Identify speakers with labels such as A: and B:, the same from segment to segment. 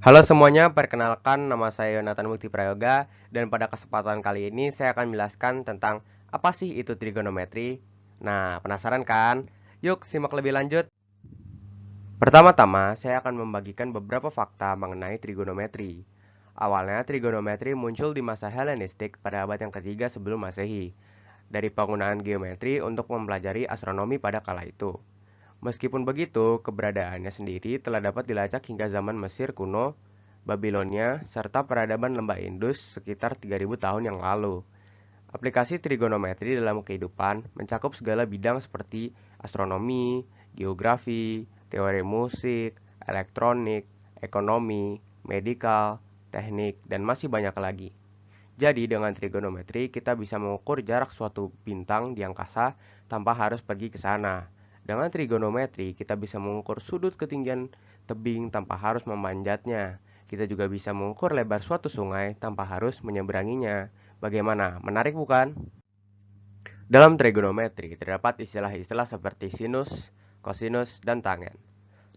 A: Halo semuanya, perkenalkan nama saya Yonatan Mukti Prayoga dan pada kesempatan kali ini saya akan menjelaskan tentang apa sih itu trigonometri. Nah, penasaran kan? Yuk simak lebih lanjut. Pertama-tama, saya akan membagikan beberapa fakta mengenai trigonometri. Awalnya, trigonometri muncul di masa Helenistik pada abad yang ketiga sebelum Masehi, dari penggunaan geometri untuk mempelajari astronomi pada kala itu. Meskipun begitu, keberadaannya sendiri telah dapat dilacak hingga zaman Mesir kuno, Babilonia, serta peradaban lembah Indus sekitar 3000 tahun yang lalu. Aplikasi trigonometri dalam kehidupan mencakup segala bidang seperti astronomi, geografi, teori musik, elektronik, ekonomi, medikal, teknik, dan masih banyak lagi. Jadi dengan trigonometri kita bisa mengukur jarak suatu bintang di angkasa tanpa harus pergi ke sana. Dengan trigonometri kita bisa mengukur sudut ketinggian tebing tanpa harus memanjatnya. Kita juga bisa mengukur lebar suatu sungai tanpa harus menyeberanginya. Bagaimana? Menarik bukan? Dalam trigonometri terdapat istilah-istilah seperti sinus, kosinus, dan tangen.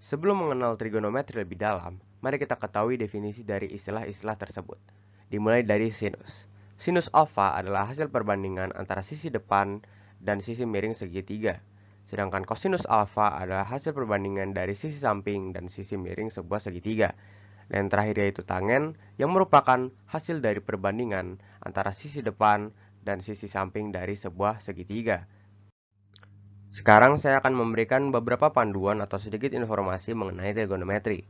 A: Sebelum mengenal trigonometri lebih dalam, mari kita ketahui definisi dari istilah-istilah tersebut. Dimulai dari sinus. Sinus alfa adalah hasil perbandingan antara sisi depan dan sisi miring segitiga. Sedangkan kosinus alfa adalah hasil perbandingan dari sisi samping dan sisi miring sebuah segitiga. Dan terakhir yaitu tangen yang merupakan hasil dari perbandingan antara sisi depan dan sisi samping dari sebuah segitiga. Sekarang saya akan memberikan beberapa panduan atau sedikit informasi mengenai trigonometri.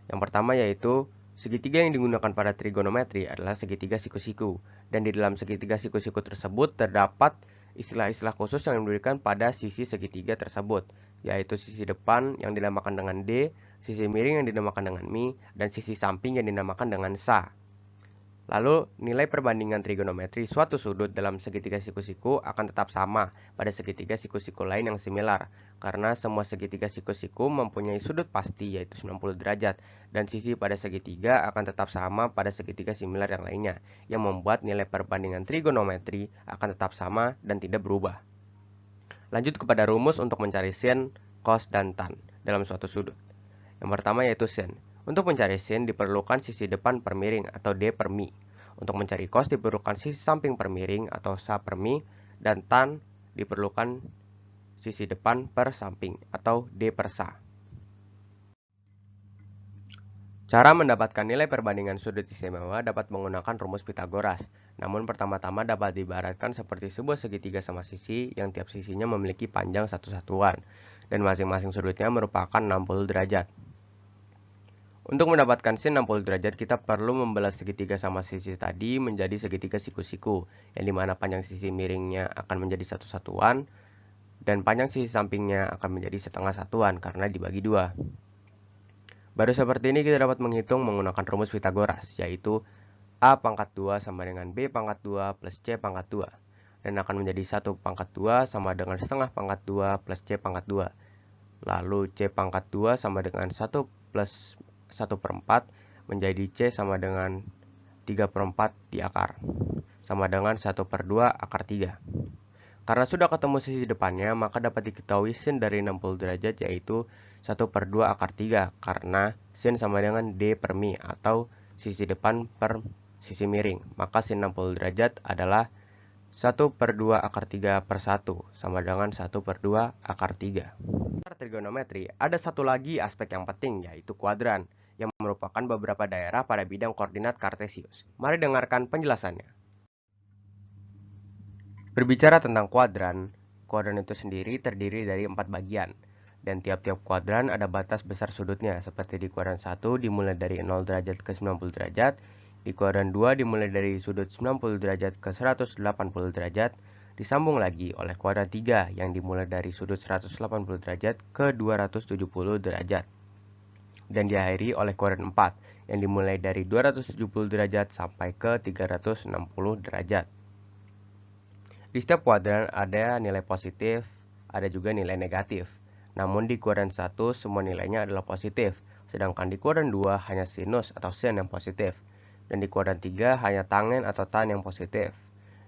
A: Yang pertama yaitu segitiga yang digunakan pada trigonometri adalah segitiga siku-siku, dan di dalam segitiga siku-siku tersebut terdapat istilah-istilah khusus yang diberikan pada sisi segitiga tersebut, yaitu sisi depan yang dinamakan dengan D, sisi miring yang dinamakan dengan Mi, dan sisi samping yang dinamakan dengan Sa. Lalu, nilai perbandingan trigonometri suatu sudut dalam segitiga siku-siku akan tetap sama pada segitiga siku-siku lain yang similar, karena semua segitiga siku-siku mempunyai sudut pasti yaitu 90 derajat, dan sisi pada segitiga akan tetap sama pada segitiga similar yang lainnya, yang membuat nilai perbandingan trigonometri akan tetap sama dan tidak berubah. Lanjut kepada rumus untuk mencari sin, cos, dan tan dalam suatu sudut. Yang pertama yaitu sin. Untuk mencari sin diperlukan sisi depan per miring atau D per Mi. Untuk mencari cos diperlukan sisi samping per miring atau Sa per Mi. Dan tan diperlukan sisi depan per samping atau D per Sa. Cara mendapatkan nilai perbandingan sudut istimewa dapat menggunakan rumus Pitagoras. Namun pertama-tama dapat diibaratkan seperti sebuah segitiga sama sisi yang tiap sisinya memiliki panjang satu satuan. Dan masing-masing sudutnya merupakan 60 derajat. Untuk mendapatkan sin 60 derajat, kita perlu membelah segitiga sama sisi tadi menjadi segitiga siku-siku, yang dimana panjang sisi miringnya akan menjadi satu satuan, dan panjang sisi sampingnya akan menjadi setengah satuan karena dibagi dua. Baru seperti ini kita dapat menghitung menggunakan rumus Pitagoras, yaitu A pangkat 2 sama dengan B pangkat 2 plus C pangkat 2, dan akan menjadi 1 pangkat 2 sama dengan setengah pangkat 2 plus C pangkat 2. Lalu C pangkat 2 sama dengan 1 plus 1 per 4 menjadi C sama dengan 3 per 4 di akar, sama dengan 1 per 2 akar 3. Karena sudah ketemu sisi depannya, maka dapat diketahui sin dari 60 derajat yaitu 1 per 2 akar 3, karena sin sama dengan D per Mi atau sisi depan per sisi miring. Maka sin 60 derajat adalah 1 per 2 akar 3 per 1, sama dengan 1 per 2 akar 3. Pada trigonometri, ada satu lagi aspek yang penting, yaitu kuadran, yang merupakan beberapa daerah pada bidang koordinat kartesius. Mari dengarkan penjelasannya. Berbicara tentang kuadran, kuadran itu sendiri terdiri dari 4 bagian, dan tiap-tiap kuadran ada batas besar sudutnya, seperti di kuadran 1 dimulai dari 0 derajat ke 90 derajat, di kuadran 2 dimulai dari sudut 90 derajat ke 180 derajat, disambung lagi oleh kuadran 3 yang dimulai dari sudut 180 derajat ke 270 derajat. Dan diakhiri oleh kuadran 4 yang dimulai dari 270 derajat sampai ke 360 derajat. Di setiap kuadran ada nilai positif, ada juga nilai negatif. Namun di kuadran 1 semua nilainya adalah positif, sedangkan di kuadran 2 hanya sinus atau sin yang positif, dan di kuadran 3 hanya tangen atau tan yang positif.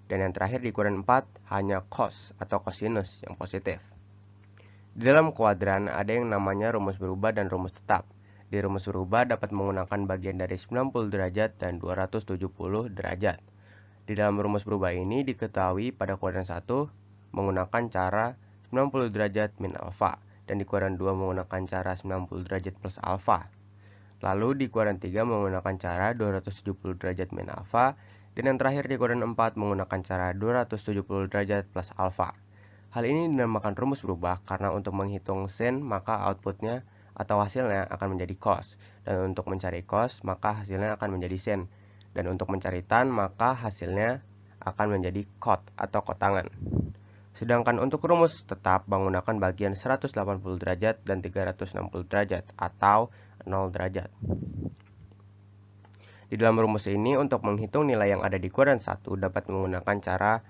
A: Dan yang terakhir di kuadran 4 hanya cos atau cosinus yang positif. Di dalam kuadran ada yang namanya rumus berubah dan rumus tetap. Di rumus berubah dapat menggunakan bagian dari 90 derajat dan 270 derajat. Di dalam rumus berubah ini diketahui pada kuadran 1 menggunakan cara 90 derajat min alfa dan di kuadran 2 menggunakan cara 90 derajat plus alfa. Lalu di kuadran 3 menggunakan cara 270 derajat min alfa dan yang terakhir di kuadran 4 menggunakan cara 270 derajat plus alfa. Hal ini dinamakan rumus berubah karena untuk menghitung sin maka outputnya atau hasilnya akan menjadi cos, dan untuk mencari cos maka hasilnya akan menjadi sin, dan untuk mencari tan maka hasilnya akan menjadi cot atau kotangan. Sedangkan untuk rumus tetap menggunakan bagian 180 derajat dan 360 derajat atau 0 derajat. Di dalam rumus ini untuk menghitung nilai yang ada di kuadran 1 dapat menggunakan cara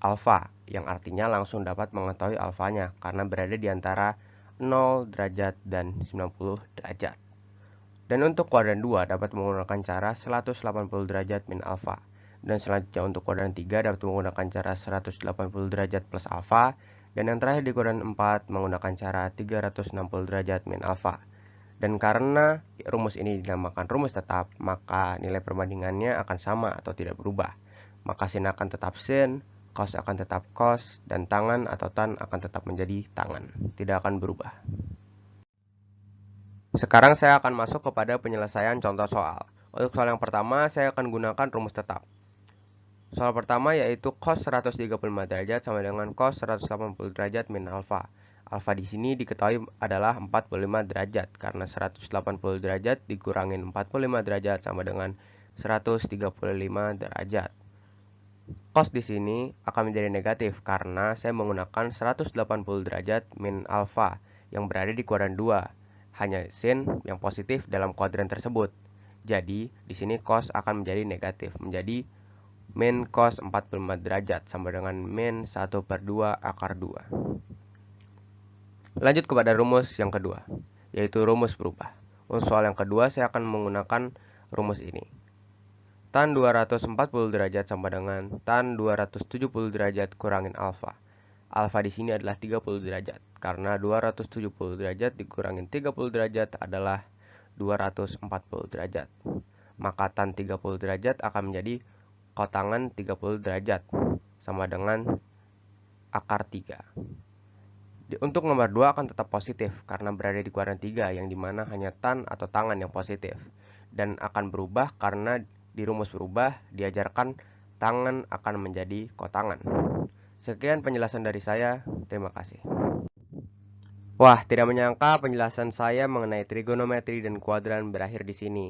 A: alfa, yang artinya langsung dapat mengetahui alfanya karena berada di antara 0 derajat dan 90 derajat. Dan untuk kuadran 2 dapat menggunakan cara 180 derajat min alfa. Dan selanjutnya untuk kuadran 3 dapat menggunakan cara 180 derajat plus alfa. Dan yang terakhir di kuadran 4 menggunakan cara 360 derajat min alfa. Dan karena rumus ini dinamakan rumus tetap, maka nilai perbandingannya akan sama atau tidak berubah. Maka sin akan tetap sin, cos akan tetap cos, dan tangan atau tan akan tetap menjadi tangan, tidak akan berubah. Sekarang saya akan masuk kepada penyelesaian contoh soal. Untuk soal yang pertama, saya akan gunakan rumus tetap. Soal pertama yaitu cos 135 derajat sama dengan cos 180 derajat min alfa. Alfa di sini diketahui adalah 45 derajat karena 180 derajat dikurangin 45 derajat sama dengan 135 derajat. Cos di sini akan menjadi negatif karena saya menggunakan 180 derajat min alfa yang berada di kuadran 2. Hanya sin yang positif dalam kuadran tersebut. Jadi, di sini cos akan menjadi negatif, menjadi min cos 45 derajat sama dengan min 1/2 akar 2. Lanjut kepada rumus yang kedua, yaitu rumus berubah. Untuk soal yang kedua, saya akan menggunakan rumus ini. Tan 240 derajat sama dengan tan 270 derajat kurangin alfa. Alfa di sini adalah 30 derajat, karena 270 derajat dikurangin 30 derajat adalah 240 derajat. Maka tan 30 derajat akan menjadi kotangan 30 derajat, sama dengan akar 3. Untuk nomor 2 akan tetap positif, karena berada di kuadran 3, yang dimana hanya tan atau tangan yang positif. Dan akan berubah karena di rumus berubah diajarkan tangan akan menjadi kotangan. Sekian penjelasan dari saya, terima kasih. Wah, tidak menyangka penjelasan saya mengenai trigonometri dan kuadran berakhir di sini.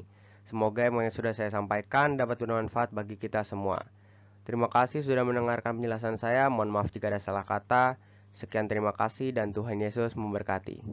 A: Semoga yang sudah saya sampaikan dapat bermanfaat bagi kita semua. Terima kasih sudah mendengarkan penjelasan saya. Mohon maaf jika ada salah kata. Sekian terima kasih dan Tuhan Yesus memberkati.